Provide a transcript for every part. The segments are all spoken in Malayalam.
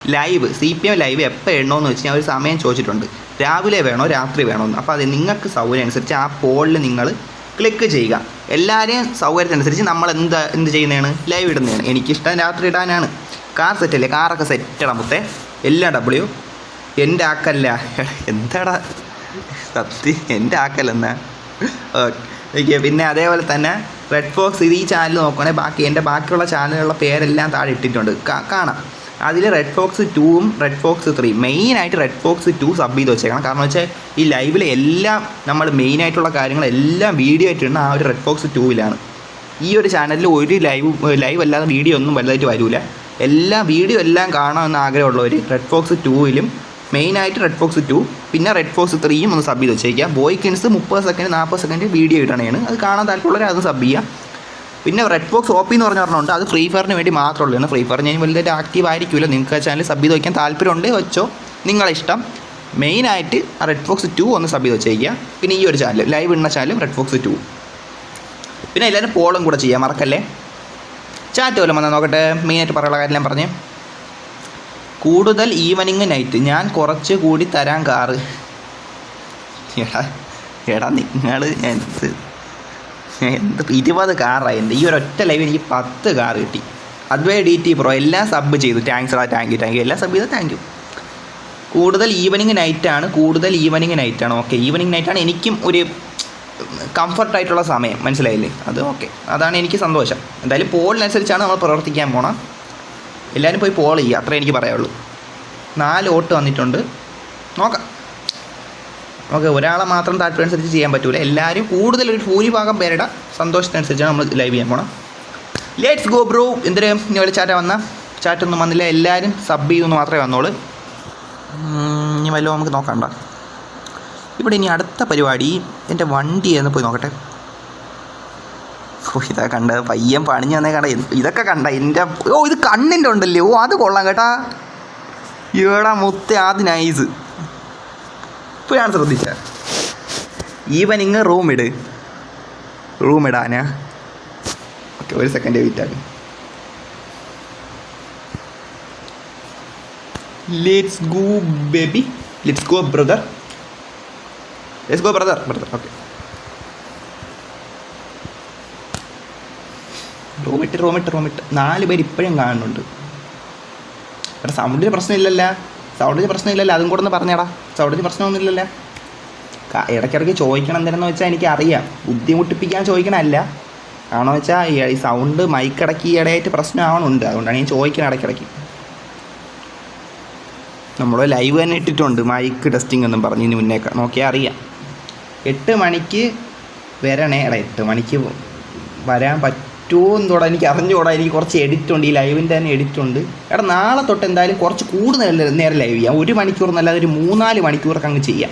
ലൈവ് CPM ലൈവ് എപ്പോൾ ഇടണമെന്ന് വെച്ച് ഞാൻ ഒരു സമയം ചോദിച്ചിട്ടുണ്ട്. രാവിലെ വേണോ രാത്രി വേണോ എന്ന്. അപ്പോൾ അത് നിങ്ങൾക്ക് സൗകര്യം അനുസരിച്ച് ആ പോളിൽ നിങ്ങൾ ക്ലിക്ക് ചെയ്യുക. എല്ലാവരെയും സൗകര്യത്തിനനുസരിച്ച് നമ്മൾ എന്ത് ചെയ്യുന്നതാണ്, ലൈവ് ഇടുന്നതാണ്. എനിക്കിഷ്ടം രാത്രി ഇടാനാണ്. കാർ സെറ്റല്ലേ, കാറൊക്കെ സെറ്റ് മുത്തേ, എല്ലാം W. എൻ്റെ ആക്കല്ല, എന്താടാ സത്യം, എൻ്റെ ആക്കല്ലെന്നാ. ഓക്കെ, പിന്നെ അതേപോലെ തന്നെ റെഡ് ഫോക്സ് ഈ ചാനൽ നോക്കുകയാണെങ്കിൽ എൻ്റെ ബാക്കിയുള്ള ചാനലുകളുടെ പേരെല്ലാം താഴെ ഇട്ടിട്ടുണ്ട്, കാണാം. അതിൽ റെഡ് ഫോക്സ് 2ഉം റെഡ് ഫോക്സ് 3 മെയിനായിട്ട് റെഡ് ഫോക്സ് 2 സബ് ചെയ്ത് വെച്ചേക്കണം. കാരണം വെച്ചാൽ ഈ ലൈവിലെ എല്ലാം നമ്മൾ മെയിനായിട്ടുള്ള കാര്യങ്ങളെല്ലാം വീഡിയോ ആയിട്ടിടുന്ന ആ ഒരു റെഡ് ഫോക്സ് 2ലാണ്. ഈ ഒരു ചാനലിൽ ഒരു ലൈവ് അല്ലാതെ വീഡിയോ ഒന്നും വലുതായിട്ട് വരില്ല. വീഡിയോ എല്ലാം കാണാമെന്ന് ആഗ്രഹമുള്ളവർ റെഡ് ഫോക്സ് 2ലും മെയിനായിട്ട് റെഡ് ഫോക്സ് 2 പിന്നെ റെഡ് ഫോക്സ് 3യും ഒന്ന് സബ് ചെയ്ത് വെച്ചേക്കുക. ബോയ്ക്കിൻസ് 30 സെക്കൻഡ് 40 സെക്കൻഡ് വീഡിയോ ഇടണേണ്, അത് കാണാൻ താല്പര്യമുള്ളവർ അത് സബ് ചെയ്യുക. പിന്നെ റെഡ് ഫോക്സ് OP എന്ന് പറഞ്ഞിട്ടുണ്ട്, അത് ഫ്രീ ഫയറിന് വേണ്ടി മാത്രമുള്ളതാണ്. ഫ്രീ ഫയർ ഞാൻ വലുതായിട്ട് ആക്റ്റീവ് ആയിരിക്കില്ല. നിങ്ങൾക്ക് ആ ചാനൽ സബ് ചെയ്ത് വയ്ക്കാൻ താല്പര്യമുണ്ടെങ്കിൽ വെച്ചോ, നിങ്ങളെ ഇഷ്ടം. മെയിനായിട്ട് ആ റെഡ് ഫോക്സ് 2 ഒന്ന് സബ് ചെയ്ത് വെച്ചേക്കുക. പിന്നെ ഈ ഒരു ചാനൽ ലൈവ് ഇടുന്ന ചാനലും റെഡ് ഫോക്സ് 2. പിന്നെ എല്ലാവരും പോളും കൂടെ ചെയ്യാം, മറക്കല്ലേ. ചാറ്റ് പോലും വന്നാൽ നോക്കട്ടെ. മെയിനായിട്ട് പറയാനുള്ള കാര്യമെല്ലാം പറഞ്ഞേ. കൂടുതൽ ഈവനിങ് നൈറ്റ് ഞാൻ കുറച്ച് കൂടി തരാൻ കാറ്. എടാ നിങ്ങൾ എന്ത് 20 കാറായി. എൻ്റെ ഈ ഒരൊറ്റ ലൈവ് എനിക്ക് 10 കാർ കിട്ടി. അതുവേ DT Pro എല്ലാം സബ് ചെയ്തു. താങ്ക്സ് താങ്ക് യു എല്ലാം സബ് ചെയ്തു, താങ്ക് യു. കൂടുതൽ ഈവനിങ് നൈറ്റാണ്. ഓക്കെ, ഈവനിങ് നൈറ്റാണ് എനിക്കും ഒരു കംഫർട്ടായിട്ടുള്ള സമയം, മനസ്സിലായില്ലേ? അത് ഓക്കെ, അതാണ് എനിക്ക് സന്തോഷം. എന്തായാലും പോളിനനുസരിച്ചാണ് നമ്മൾ പ്രവർത്തിക്കാൻ പോകണം. എല്ലാവരും പോയി പോൾ ചെയ്യുക, അത്രേ എനിക്ക് പറയാനുള്ളൂ. 4 വോട്ട് വന്നിട്ടുണ്ട്, നോക്കാം. ഓക്കെ, ഒരാളെ മാത്രം താല്പര്യം അനുസരിച്ച് ചെയ്യാൻ പറ്റൂല. എല്ലാവരും കൂടുതലൊരു ഭൂരിഭാഗം പേരുടെ സന്തോഷത്തിനനുസരിച്ചാണ് നമ്മൾ ലൈവ് ചെയ്യാൻ പോകണം. Let's go bro. എന്തിന് ഇനി ഒരു ചാറ്റൊന്നും വന്നില്ല, എല്ലാവരും സബ് ചെയ്തൊന്ന് മാത്രമേ വന്നോളൂ. ഇനി വല്ലതും നമുക്ക് നോക്കണ്ട. ഇവിടെ ഇനി അടുത്ത പരിപാടി എൻ്റെ വണ്ടി എന്ന് പോയി നോക്കട്ടെ. ഇതൊക്കെ കണ്ട പയ്യൻ പണിഞ്ഞ് വന്നേ കണ്ട, ഇതൊക്കെ കണ്ട എൻ്റെ ഇത് കണ്ണിൻ്റെ ഉണ്ടല്ലേ. അത് കൊള്ളാം കേട്ടാ. ഈടാ മുത്തേ, അത് നൈസ്. ഇപ്പോൾ ഞാൻ ശ്രദ്ധിച്ച ഈവനിങ് റൂം ഇടാനാ. ഓക്കെ, ഒരു സെക്കൻഡ് വെയിറ്റ് ആകും. Let's go baby, let's go brother. Okay, റൂമിട്ട് 4 പേര് ഇപ്പോഴും കാണുന്നുണ്ട്. ഇവിടെ സൗണ്ടിന് പ്രശ്നമില്ലല്ലോ. അതും കൂടെ ഒന്ന് പറഞ്ഞേടാ. സൗണ്ടിന് പ്രശ്നമൊന്നുമില്ലല്ലോ. ഇടയ്ക്കിടയ്ക്ക് ചോദിക്കണം എന്തിനെന്ന് വെച്ചാൽ എനിക്കറിയാം, ബുദ്ധിമുട്ടിപ്പിക്കാൻ ചോദിക്കണമല്ല. ആണോ വെച്ചാൽ ഈ സൗണ്ട് മൈക്കിടയ്ക്ക് ഇടയായിട്ട് പ്രശ്നമാവണുണ്ട്, അതുകൊണ്ടാണ് ഞാൻ ചോദിക്കണം ഇടയ്ക്കിടയ്ക്ക്. നമ്മൾ ലൈവ് തന്നെ ഇട്ടിട്ടുണ്ട് മൈക്ക് ടെസ്റ്റിംഗ് എന്നും പറഞ്ഞ് ഇതിന് മുന്നേക്കാം, നോക്കിയാൽ അറിയാം. 8 മണിക്ക് വരണേ. 8 മണിക്ക് വരാൻ പറ്റുമോ എന്നോടാ എനിക്ക് അറിഞ്ഞുകൂടാ. എനിക്ക് കുറച്ച് എഡിറ്റുണ്ട്, ഈ ലൈവിൻ്റെ തന്നെ എഡിറ്റുണ്ട്. നാളെ തൊട്ട് എന്തായാലും കുറച്ച് കൂടുതൽ നേരം ലൈവ് ചെയ്യാം. 1 മണിക്കൂർ എന്നല്ലാതെ ഒരു 3-4 മണിക്കൂറൊക്കെ അങ്ങ് ചെയ്യാം,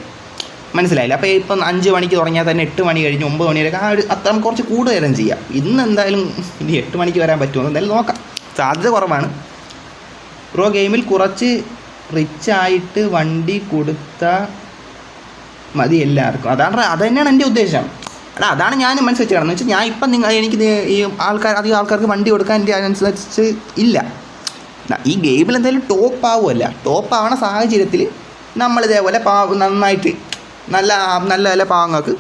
മനസ്സിലായില്ല? അപ്പോൾ ഇപ്പം 5 മണിക്ക് തുടങ്ങിയാൽ തന്നെ 8 മണി കഴിഞ്ഞ് 9 മണി വരെ അത്ര കുറച്ച് കൂടുതൽ നേരം ചെയ്യാം. ഇന്ന് എന്തായാലും ഇനി 8 മണിക്ക് വരാൻ പറ്റുമോ എന്തായാലും നോക്കാം, സാധ്യത കുറവാണ്. ബ്രോ ഗെയിമിൽ കുറച്ച് റിച്ച് ആയിട്ട് വണ്ടി കൊടുത്താൽ മതി എല്ലാവർക്കും. അത് തന്നെയാണ് എൻ്റെ ഉദ്ദേശം. അതാണ് ഞാൻ മനസ്സിൽ വെച്ച് കിടന്നത്. വെച്ചാൽ ഞാൻ ഇപ്പം എനിക്ക് ഈ അധികം ആൾക്കാർക്ക് വണ്ടി കൊടുക്കാൻ എൻ്റെ അതിനനുസരിച്ച് ഇല്ല. ഈ ഗെയിമിൽ എന്തായാലും ടോപ്പ് ആവുമല്ല. ടോപ്പ് ആവണ സാഹചര്യത്തിൽ നമ്മളിതേപോലെ നന്നായിട്ട് നല്ല നല്ല പാവങ്ങൾക്ക്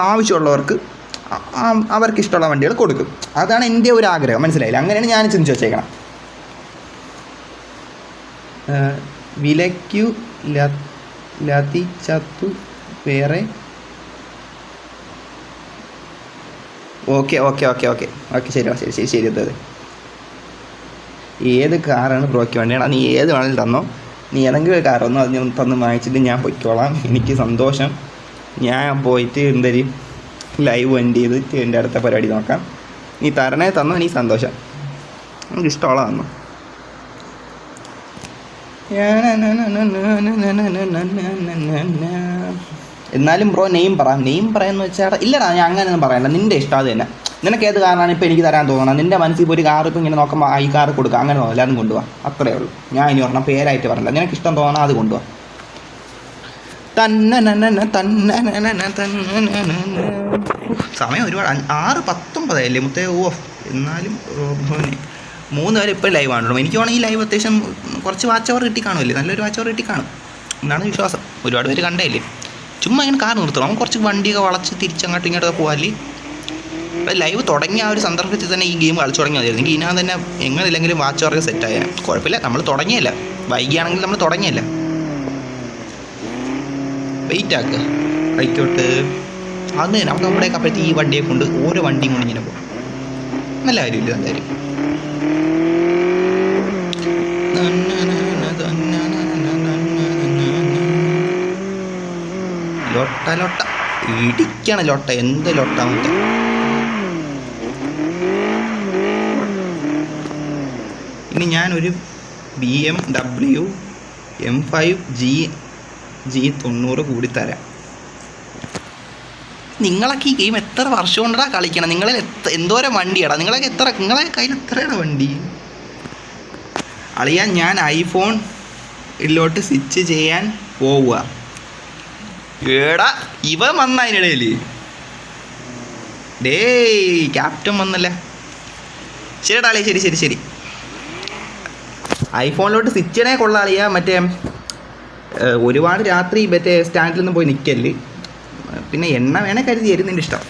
ആവശ്യമുള്ളവർക്ക് അവർക്ക് ഇഷ്ടമുള്ള വണ്ടികൾ കൊടുക്കും. അതാണ് എൻ്റെ ഒരു ആഗ്രഹം, മനസ്സിലായില്ല? അങ്ങനെയാണ് ഞാൻ ചിന്തിച്ച് വെച്ചേക്കണം. വിലയ്ക്കു ലതിച്ചത്തു വേറെ. ഓക്കെ, ശരി. അതെ, ഏത് കാറാണ് ബ്രോയ്ക്ക് വേണ്ടിയാണ്? നീ ഏത് വേണമെങ്കിലും തന്നോ. നീ ഏതെങ്കിലും ഒരു കാറൊന്നും അത് തന്ന് വാങ്ങിച്ചിട്ട് ഞാൻ പൊയ്ക്കോളാം, എനിക്ക് സന്തോഷം. ഞാൻ പോയിട്ട് എന്തായാലും ലൈവ് എൻഡ് ചെയ്തിട്ട് എൻ്റെ അടുത്ത പരിപാടി നോക്കാം. നീ തന്നോ, എനിക്ക് സന്തോഷം. എനിക്ക് ഇഷ്ടമുള്ള തന്നു. എന്നാലും ബ്രോ നെയിം പറയാന്ന് വെച്ചാൽ ഇല്ലടാ, ഞാൻ അങ്ങനെയൊന്നും പറയണ്ട. നിൻ്റെ ഇഷ്ടം അത് തന്നെ. നിനക്ക് ഏത് കാറാണ് ഇപ്പോൾ എനിക്ക് തരാൻ തോന്നണം? നിൻ്റെ മനസ്സിൽ ഇപ്പോൾ ഒരു കാർ ഇപ്പോൾ ഇങ്ങനെ നോക്കുമ്പോൾ ഈ കാർ കൊടുക്കുക, അങ്ങനെ തോന്നില്ല, എല്ലാവരും കൊണ്ടുപോകാം, അത്രയേ ഉള്ളൂ. ഞാൻ ഇനി പറഞ്ഞാൽ പേരായിട്ട് പറഞ്ഞില്ല. നിനക്ക് ഇഷ്ടം തോന്നണം, അത് കൊണ്ടുപോകാം. സമയം ഒരുപാട് 6:19 മുത്തേ. എന്നാലും റോബോനെ 3 പേര് ഇപ്പോൾ ലൈവ് ആണല്ലോ. എനിക്ക് വേണമെങ്കിൽ ഈ ലൈവ് അത്യാവശ്യം കുറച്ച് വാച്ച് അവർ കിട്ടി കാണുമല്ലേ, നല്ലൊരു വാച്ച് അവർ കിട്ടി കാണും എന്നാണ് വിശ്വാസം. ഒരുപാട് പേര് കണ്ടേല്ലേ. ചുമ്മാ ഇങ്ങനെ കാർ നിർത്തണം, നമുക്ക് കുറച്ച് വണ്ടിയൊക്കെ വളച്ച് തിരിച്ചങ്ങോട്ടും ഇങ്ങോട്ടൊക്കെ പോകാല്ലേ. ലൈവ് തുടങ്ങിയ ആ ഒരു സന്ദർഭത്തിൽ തന്നെ ഈ ഗെയിം കളിച്ചു തുടങ്ങിയാൽ മതിയായിരുന്നു. എനിക്ക് ഇതിനകത്ത് തന്നെ എങ്ങനെയില്ലെങ്കിലും വാച്ച് അവർക്ക് സെറ്റായാൽ കുഴപ്പമില്ല. നമ്മൾ തുടങ്ങിയല്ല, വൈകിയാണെങ്കിൽ നമ്മൾ തുടങ്ങിയല്ല. വെയിറ്റ് ആക്കുക ആയിക്കോട്ടെ. അത് നമുക്ക് നമ്മുടെയൊക്കെ അപ്പോഴത്തെ ഈ വണ്ടിയെ കൊണ്ട് ഓരോ വണ്ടിയും കൊണ്ട് ഇങ്ങനെ പോകും. നല്ല കാര്യമില്ല, നല്ല കാര്യം. ലൊട്ട ഇടിക്കണം ലൊട്ട, എന്ത് ലൊട്ട മറ്റേ. ഇനി ഞാനൊരു BMW M5 G90 കൂടി തരാം. നിങ്ങളൊക്കെ ഈ ഗെയിം എത്ര വർഷം കൊണ്ടാ കളിക്കണം? നിങ്ങളിൽ എന്തോരം വണ്ടിയാടാ നിങ്ങളൊക്കെ നിങ്ങളെ കയ്യിൽ എത്രയാണ് വണ്ടി? അളിയാൻ ഞാൻ ഐഫോണിലോട്ട് സ്വിച്ച് ചെയ്യാൻ പോവുക. ഏടാ ഇവൻ വന്ന അതിനിടയിൽ ക്യാപ്റ്റൻ വന്നല്ലേ. ശരിടാ അളിയ, ശരി ശരി ശരി. ഐഫോണിലോട്ട് സ്വിച്ച് ചെയ്യണേ കൊള്ളാളിയാ. മറ്റേ ഒരുപാട് രാത്രി മറ്റേ സ്റ്റാൻഡിലൊന്നും പോയി നിൽക്കല്. പിന്നെ എണ്ണ വേണേ കരുതി തരുന്നതിൻ്റെ ഇഷ്ടം.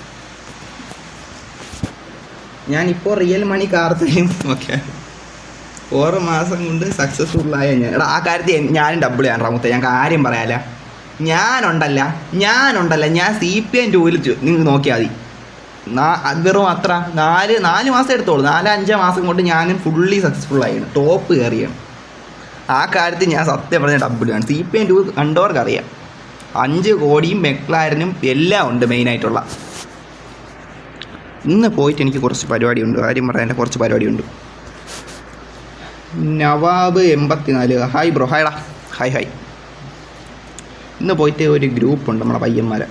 ഞാനിപ്പോൾ റിയൽ മണി കാർ തരും. ഓക്കെ, 4 മാസം കൊണ്ട് സക്സസ്ഫുള്ളായ ഞാൻ. എടാ ആ കാര്യത്തിൽ ഞാനും ഡബിൾ ചെയ്യാൻ റാമുത്ത. ഞാൻ കാര്യം പറയാല, ഞാനുണ്ടല്ല ഞാൻ CPM 2-ൽ നിങ്ങൾ നോക്കിയാൽ മതി. വെറും അത്ര 4 മാസം എടുത്തോളൂ. 4-5 മാസം കൊണ്ട് ഞാനും ഫുള്ളി സക്സസ്ഫുള്ളായിരുന്നു, ടോപ്പ് കയറിയാണ്. ആ കാര്യത്തിൽ ഞാൻ സത്യം പറഞ്ഞ ഡബിളാണ്. CPM 2 കണ്ടവർക്ക് അറിയാം. 5 കോടിയും മെക്ലാരനും എല്ലാം ഉണ്ട് മെയിനായിട്ടുള്ള. ഇന്ന് പോയിട്ട് എനിക്ക് കുറച്ച് പരിപാടിയുണ്ട്, കാര്യം പറയാൻ കുറച്ച് പരിപാടിയുണ്ട്. Nawab 84 hi bro. ഹായ്ടാ, ഹായ്. ഇന്ന് പോയിട്ട് ഒരു ഗ്രൂപ്പുണ്ട് നമ്മളെ പയ്യന്മാരെ,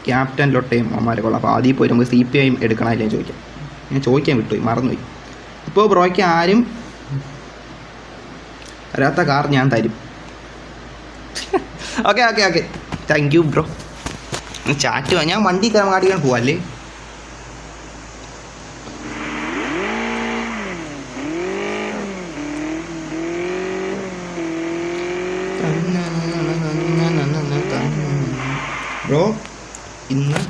ക്യാപ്റ്റൻ ലൊട്ടയും അമ്മമാരെ കൊള്ളാം. അപ്പോൾ ആദ്യം പോയിട്ട് നമുക്ക് CPM എടുക്കണമല്ലേ ചോദിക്കാം. ഞാൻ ചോദിക്കാൻ വിട്ടുപോയി, മറന്നുപോയി. ഇപ്പോൾ ബ്രോയ്ക്ക് ആരും വരാത്ത കാർ ഞാൻ തരും. Okay thank you bro. Chat ഞാൻ വണ്ടി കാടിക്കാൻ പോവല്ലേ. ബ്രോ ഇന്ന്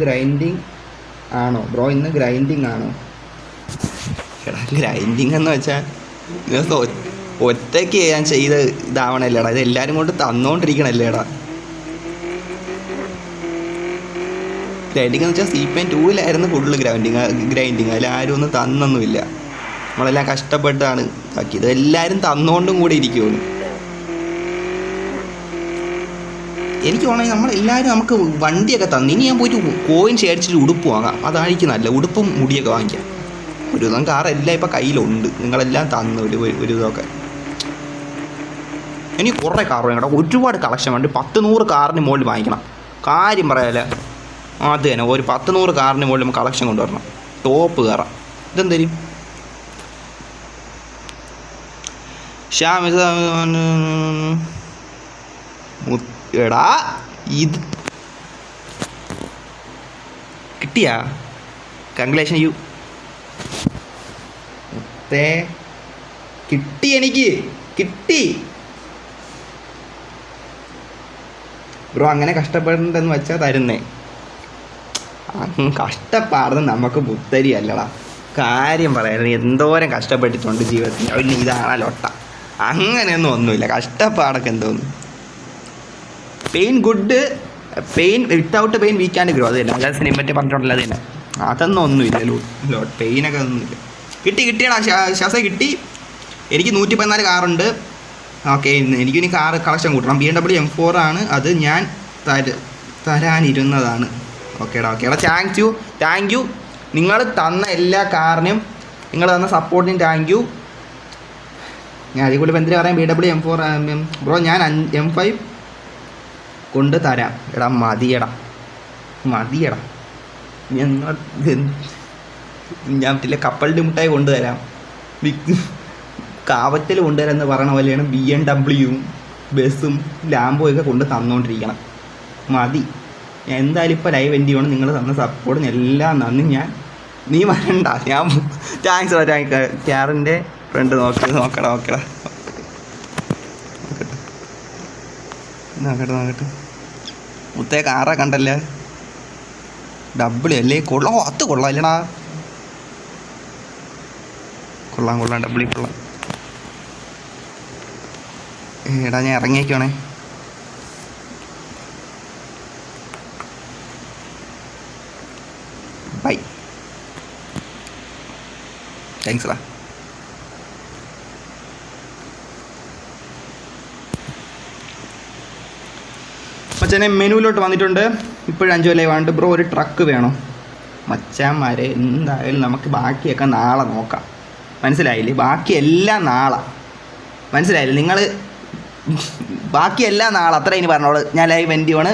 ഗ്രൈൻഡിങ് ആണോ ബ്രോ? ഇന്ന് ഗ്രൈൻഡിങ് ആണോ? എടാ ഗ്രൈൻഡിങ് എന്ന് വെച്ചാൽ ഒറ്റയ്ക്ക് ഞാൻ ചെയ്ത് ഇതാവണല്ലേടാ, ഇത് എല്ലാവരും കൊണ്ട് തന്നുകൊണ്ടിരിക്കണല്ലേടാ. ഗ്രൈൻഡിങ് എന്ന് വെച്ചാൽ CPM 2-ലായിരുന്നു ഫുള്ള് ഗ്രൈൻഡിങ്. അതിൽ ആരും ഒന്നും തന്നൊന്നുമില്ല, നമ്മളെല്ലാം കഷ്ടപ്പെട്ടാണ് ആക്കിയത്. എല്ലാവരും തന്നുകൊണ്ടും കൂടി ഇരിക്കുമെന്ന് എനിക്ക് തോന്നുന്നത്. നമ്മളെല്ലാവരും നമുക്ക് വണ്ടിയൊക്കെ തന്നു. ഇനി ഞാൻ പോയിട്ട് കോയിൻ ശേഖരിച്ചിട്ട് ഉടുപ്പ് വാങ്ങാം, അതായിരിക്കും നല്ല. ഉടുപ്പും മുടിയൊക്കെ വാങ്ങിക്കാം. ഒരു വിധം കാറെല്ലാം ഇപ്പം കയ്യിലുണ്ട്, നിങ്ങളെല്ലാം തന്നു ഒരു ഇതൊക്കെ. ഇനി കുറേ കാർ വാങ്ങിക്കണം, ഒരുപാട് കളക്ഷൻ വേണ്ടി. 10-100 കാറിന് മുകളിൽ വാങ്ങിക്കണം. കാര്യം പറയാല്ലേ, അത് തന്നെ ഒരു 10-100 കാറിന് മുകളിൽ നമുക്ക് കളക്ഷൻ കൊണ്ടുവരണം, ടോപ്പ് കയറാം. ഇതെന്തരും എടാ ഇത് കിട്ടിയാ? Congratulation U. കിട്ടി, എനിക്ക് കിട്ടി ബ്രോ. അങ്ങനെ കഷ്ടപ്പെടണ്ടെന്ന് വെച്ചാൽ തരുന്നേ. കഷ്ടപ്പാടുന്ന നമുക്ക് പുത്തരി അല്ലടാ. കാര്യം പറയാൻ എന്തോരം കഷ്ടപ്പെട്ടിട്ടുണ്ട് ജീവിതത്തിൽ. പിന്നെ ഇതാണ് ലൊട്ട. അങ്ങനെയൊന്നും ഒന്നുമില്ല, കഷ്ടപ്പാടൊക്കെ എന്തോന്നു. Pain good, pain without pain we can grow. അത് തന്നെ അല്ലാതെ സിനിമറ്റേ പറഞ്ഞിട്ടുണ്ടല്ലോ, അത് തന്നെ. അതൊന്നും ഒന്നുമില്ല, പെയിനൊക്കെ ഒന്നുമില്ല. കിട്ടിയടാ ശ്വാസ കിട്ടി. എനിക്ക് 114 കാറുണ്ട്. ഓക്കെ, എനിക്കിനി കാർ കളക്ഷൻ കൂട്ടണം. BMW M4 ആണ്, അത് ഞാൻ തരാനിരുന്നതാണ്. ഓക്കേടാ. Thank you. നിങ്ങൾ തന്ന എല്ലാ കാറിനും, നിങ്ങൾ തന്ന സപ്പോർട്ടിനും താങ്ക് യു. ഞാൻ അതിൽ കൂടി എന്തിനാ പറയാം? BMW M4 ബ്രോ, ഞാൻ M5 കൊണ്ട് തരാം. എടാ മതിയടാ. ഞാൻ പറ്റില്ല, കപ്പലിൻ്റെ മുട്ടായി കൊണ്ടുതരാം, കാവറ്റൽ കൊണ്ടുതരാമെന്ന് പറയണ പോലെയാണ് BMW ബസ്സും ലാംബോയൊക്കെ കൊണ്ട് തന്നുകൊണ്ടിരിക്കണം. മതി. ഞാൻ എന്തായാലും ഇപ്പോൾ ലൈവ് എൻഡ് ചെയ്യണം. നിങ്ങൾ തന്ന സപ്പോർട്ടിന് എല്ലാം നന്ദി. ഞാൻ നീ വരണ്ട, ഞാൻ താങ്ക്സ്. ക്യാറിൻ്റെ ഫ്രണ്ട് നോക്കടാ നോക്കട്ടെ. മുത്തേ കാറാ കണ്ടല്ലേ, ഡബിൾ അല്ലേ കൊള്ളാം. അത് കൊള്ളാം ഇല്ലടാ, കൊള്ളാം ഡബിളി കൊള്ളാം. എടാ ഞാൻ ഇറങ്ങിയേക്കുവാണേ. ബൈ, താങ്ക്സ് ടാ. മച്ചാനെ മെനുവിലോട്ട് വന്നിട്ടുണ്ട്. ഇപ്പോഴും 5 ലൈവ് ആണ്. ബ്രോ ഒരു ട്രക്ക് വേണോ? മച്ചാന്മാരെ എന്തായാലും നമുക്ക് ബാക്കിയൊക്കെ നാളെ നോക്കാം, മനസ്സിലായില്ലേ? ബാക്കിയെല്ലാം നാളെ, മനസ്സിലായില്ലേ? നിങ്ങൾ ബാക്കിയെല്ലാം നാളെ അത്ര ഇനി പറഞ്ഞോളൂ. ഞാൻ ലൈവ് എൻഡ് ആണ്.